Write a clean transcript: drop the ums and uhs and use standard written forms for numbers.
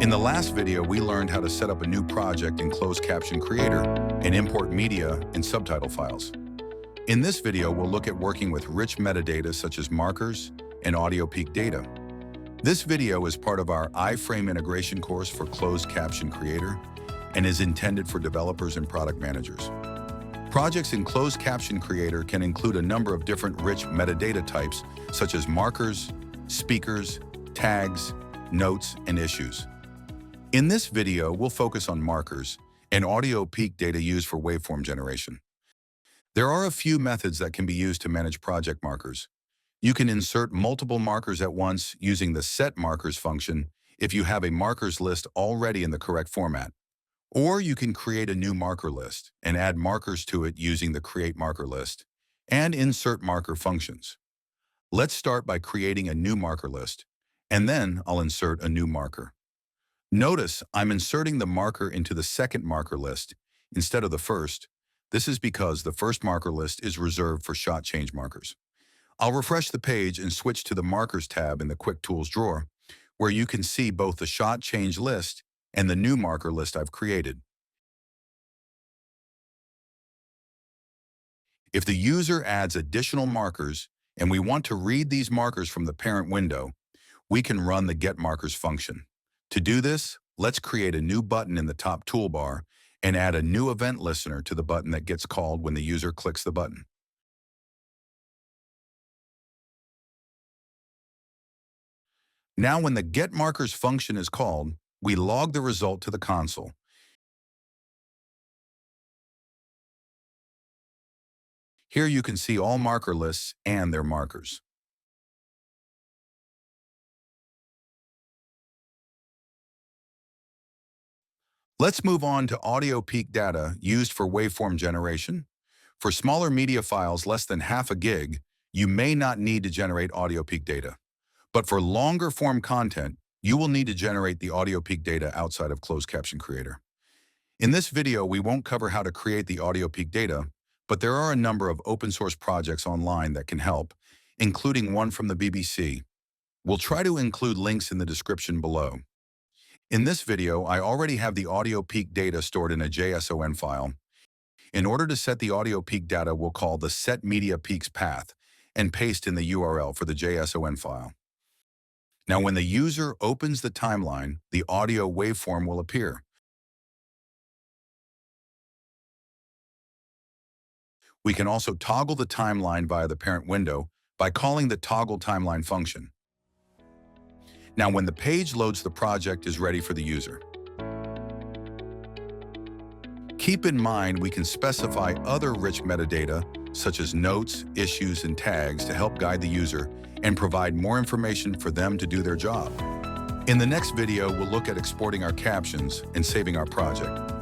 In the last video, we learned how to set up a new project in Closed Caption Creator and import media and subtitle files. In this video, we'll look at working with rich metadata such as markers and audio peak data. This video is part of our iframe integration course for Closed Caption Creator and is intended for developers and product managers. Projects in Closed Caption Creator can include a number of different rich metadata types such as markers, speakers, tags, notes, and issues. In this video, we'll focus on markers and audio peak data used for waveform generation. There are a few methods that can be used to manage project markers. You can insert multiple markers at once using the Set Markers function if you have a markers list already in the correct format. Or you can create a new marker list and add markers to it using the Create Marker List and Insert Marker functions. Let's start by creating a new marker list, and then I'll insert a new marker. Notice I'm inserting the marker into the second marker list instead of the first. This is because the first marker list is reserved for shot change markers. I'll refresh the page and switch to the Markers tab in the Quick Tools drawer, where you can see both the shot change list and the new marker list I've created. If the user adds additional markers and we want to read these markers from the parent window, we can run the Get Markers function. To do this, let's create a new button in the top toolbar and add a new event listener to the button that gets called when the user clicks the button. Now, when the Get Markers function is called, we log the result to the console. Here you can see all marker lists and their markers. Let's move on to audio peak data used for waveform generation. For smaller media files less than half a gig, you may not need to generate audio peak data. But for longer form content, you will need to generate the audio peak data outside of Closed Caption Creator. In this video, we won't cover how to create the audio peak data, but there are a number of open source projects online that can help, including one from the BBC. We'll try to include links in the description below. In this video, I already have the audio peak data stored in a JSON file. In order to set the audio peak data, we'll call the Set Media Peaks path and paste in the URL for the JSON file. Now, when the user opens the timeline, the audio waveform will appear. We can also toggle the timeline via the parent window by calling the Toggle Timeline function. Now, when the page loads, the project is ready for the user. Keep in mind we can specify other rich metadata, such as notes, issues, and tags to help guide the user and provide more information for them to do their job. In the next video, we'll look at exporting our captions and saving our project.